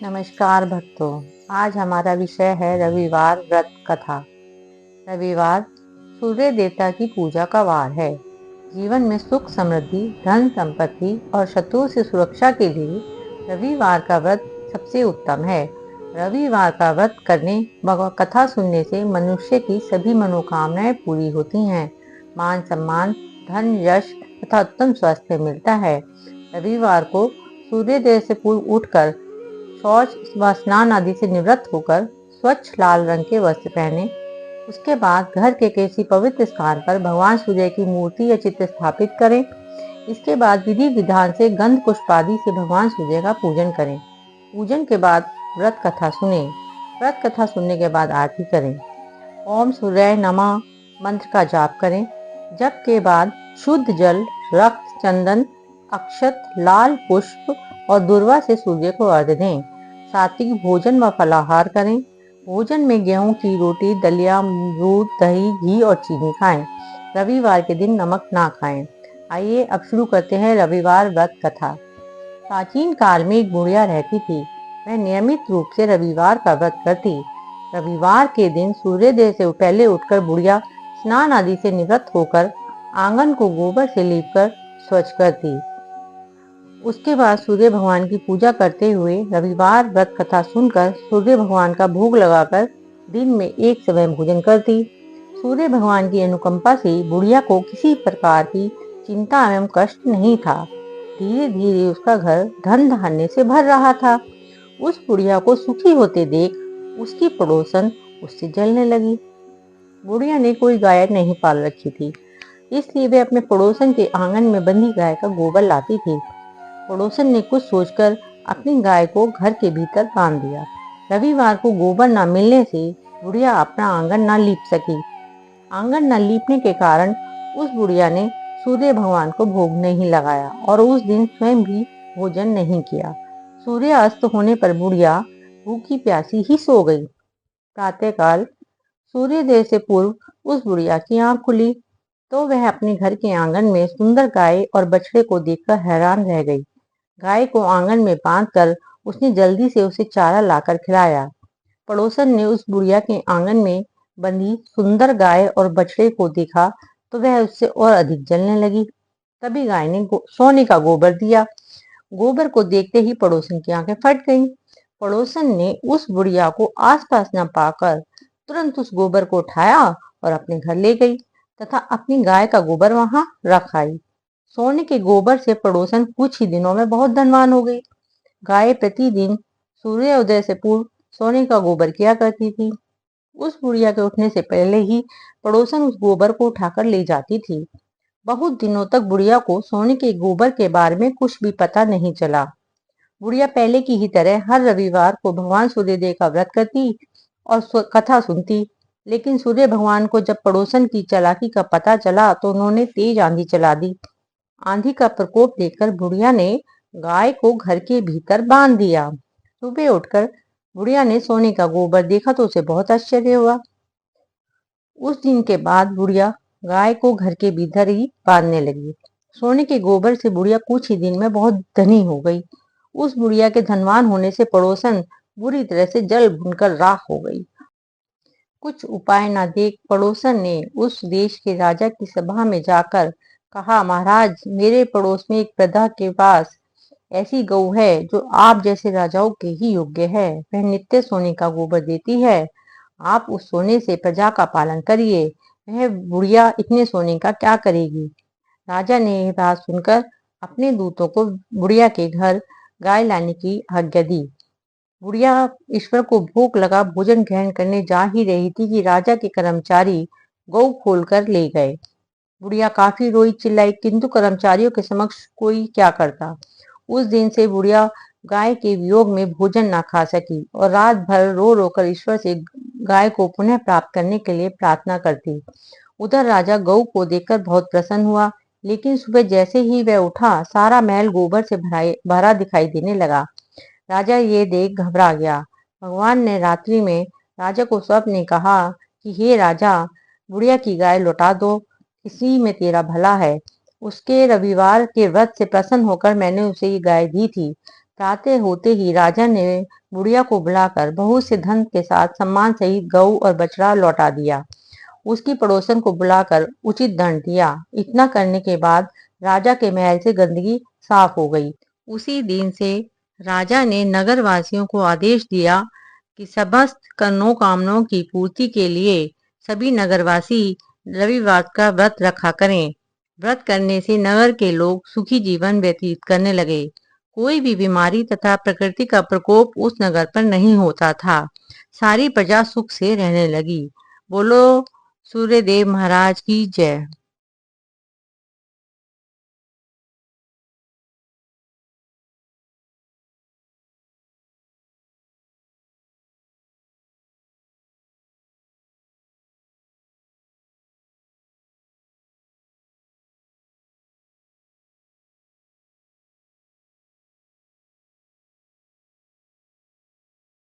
नमस्कार भक्तों। आज हमारा विषय है रविवार व्रत कथा। रविवार सूर्य देवता की पूजा का वार है। जीवन में सुख समृद्धि, धन संपत्ति और शत्रुओं से सुरक्षा के लिए रविवार का व्रत सबसे उत्तम है। रविवार का व्रत करने व कथा सुनने से मनुष्य की सभी मनोकामनाएं पूरी होती हैं। मान सम्मान, धन, यश तथा उत्तम स्वास्थ्य मिलता है। रविवार को सूर्योदय से पूर्व उठकर शौच व स्नान आदि से निवृत्त होकर स्वच्छ लाल रंग के वस्त्र पहने। उसके बाद घर के किसी पवित्र स्थान पर भगवान सूर्य की मूर्ति या चित्र स्थापित करें। इसके बाद विधि विधान से गंध पुष्प आदि से भगवान सूर्य का पूजन करें। पूजन के बाद व्रत कथा सुने। व्रत कथा सुनने के बाद आरती करें। ओम सूर्याय नमः मंत्र का जाप करें। जप के बाद शुद्ध जल, रक्त, चंदन, अक्षत, लाल पुष्प और दूर्वा से सूर्य को अर्घ्य दें। सात्विक भोजन व फलाहार करें। भोजन में गेहूं की रोटी, दलिया, अमरूद, दही, घी और चीनी खाएं। रविवार के दिन नमक ना खाएं। आइए अब शुरू करते हैं रविवार व्रत कथा। प्राचीन काल में एक बुढ़िया रहती थी। वह नियमित रूप से रविवार का व्रत करती। रविवार के दिन सूर्योदय से पहले उठकर बुढ़िया स्नान आदि से निवृत्त होकर आंगन को गोबर से लीपकर स्वच्छ करती। उसके बाद सूर्य भगवान की पूजा करते हुए रविवार व्रत कथा सुनकर सूर्य भगवान का भोग लगाकर दिन में एक समय भोजन करती। सूर्य भगवान की अनुकंपा से बुढ़िया को किसी प्रकार की चिंता एवं कष्ट नहीं था। धीरे धीरे उसका घर धन धान्य से भर रहा था। उस बुढ़िया को सुखी होते देख उसकी पड़ोसन उससे जलने लगी। बुढ़िया ने कोई गाय नहीं पाल रखी थी, इसलिए वे अपने पड़ोसन के आंगन में बंधी गाय का गोबर लाती थी। पड़ोसन ने कुछ सोचकर अपनी गाय को घर के भीतर बांध दिया। रविवार को गोबर न मिलने से बुढ़िया अपना आंगन न लीप सकी। आंगन न लीपने के कारण उस बुढ़िया ने सूर्य भगवान को भोग नहीं लगाया और उस दिन स्वयं भी भोजन नहीं किया। सूर्य अस्त होने पर बुढ़िया भूखी प्यासी ही सो गई। प्रातःकाल सूर्योदय से पूर्व उस बुढ़िया की आंख खुली तो वह अपने घर के आंगन में सुंदर गाय और बछड़े को देखकर हैरान रह गई। गाय को आंगन में बांधकर उसने जल्दी से उसे चारा लाकर खिलाया। पड़ोसन ने उस बुढ़िया के आंगन में बंधी सुंदर गाय और बछड़े को देखा तो वह उससे और अधिक जलने लगी। तभी गाय ने सोने का गोबर दिया। गोबर को देखते ही पड़ोसन की आंखें फट गईं। पड़ोसन ने उस बुढ़िया को आसपास न पाकर तुरंत उस गोबर को उठाया और अपने घर ले गई तथा अपनी गाय का गोबर वहां रख आई। सोने के गोबर से पड़ोसन कुछ ही दिनों में बहुत धनवान हो गई। गाय प्रतिदिन सूर्योदय से पूर्व सोने का गोबर किया करती थी। उस बुढ़िया के उठने से पहले ही पड़ोसन उस गोबर को उठाकर ले जाती थी। बहुत दिनों तक बुढ़िया को सोने के गोबर के बारे में कुछ भी पता नहीं चला। बुढ़िया पहले की ही तरह हर रविवार को भगवान सूर्यदेव का व्रत करती और कथा सुनती। लेकिन सूर्य भगवान को जब पड़ोसन की चालाकी का पता चला तो उन्होंने तेज आंधी चला दी। आंधी का प्रकोप देखकर बुढ़िया ने गाय को घर के भीतर बांध दिया। सुबह उठकर बुढ़िया ने सोने का गोबर देखा तो उसे बहुत आश्चर्य हुआ। उस दिन के बाद बुढ़िया गाय को घर के भीतर ही बांधने लगी। सोने के गोबर से बुढ़िया कुछ ही दिन में बहुत धनी हो गई। उस बुढ़िया के धनवान होने से पड़ोसन बुरी तरह से जल भुनकर राख हो गई। कुछ उपाय न देख पड़ोसन ने उस देश के राजा की सभा में जाकर कहा, महाराज, मेरे पड़ोस में एक प्रजा के पास ऐसी गऊ है जो आप जैसे राजाओं के ही योग्य है। वह नित्य सोने का गोबर देती है। आप उस सोने से प्रजा का पालन करिए। वह बुढ़िया इतने सोने का क्या करेगी। राजा ने यह बात सुनकर अपने दूतों को बुढ़िया के घर गाय लाने की आज्ञा दी। बुढ़िया ईश्वर को भूख लगा भोजन ग्रहण करने जा ही रही थी कि राजा के कर्मचारी गऊ खोलकर ले गए। बुढ़िया काफी रोई चिल्लाई, किंतु कर्मचारियों के समक्ष कोई क्या करता। उस दिन से बुढ़िया गाय के वियोग में भोजन ना खा सकी और रात भर रो रो कर ईश्वर से गाय को पुनः प्राप्त करने के लिए प्रार्थना करती। उधर राजा गऊ को देखकर बहुत प्रसन्न हुआ, लेकिन सुबह जैसे ही वह उठा सारा महल गोबर से भरा दिखाई देने लगा। राजा ये देख घबरा गया। भगवान ने रात्रि में राजा को स्वप्न में कहा कि हे राजा, बुढ़िया की गाय लौटा दो, इसी में तेरा भला है। उसके रविवार के व्रत से प्रसन्न होकर मैंने उसे ये गाय दी थी। प्रातः होते ही राजा ने बुढ़िया को बुलाकर बहुत से धन के साथ सम्मान सहित गऊ और बछड़ा लौटा दिया। उसकी पड़ोसन को बुलाकर उचित दंड दिया। इतना करने के बाद राजा के महल से गंदगी साफ हो गई। उसी दिन से राजा ने नगर वासियों को आदेश दिया कि समस्त मनोकामनाओं की पूर्ति के लिए सभी नगरवासी रविवार का व्रत रखा करें। व्रत करने से नगर के लोग सुखी जीवन व्यतीत करने लगे। कोई भी बीमारी तथा प्रकृति का प्रकोप उस नगर पर नहीं होता था। सारी प्रजा सुख से रहने लगी। बोलो सूर्यदेव महाराज की जय।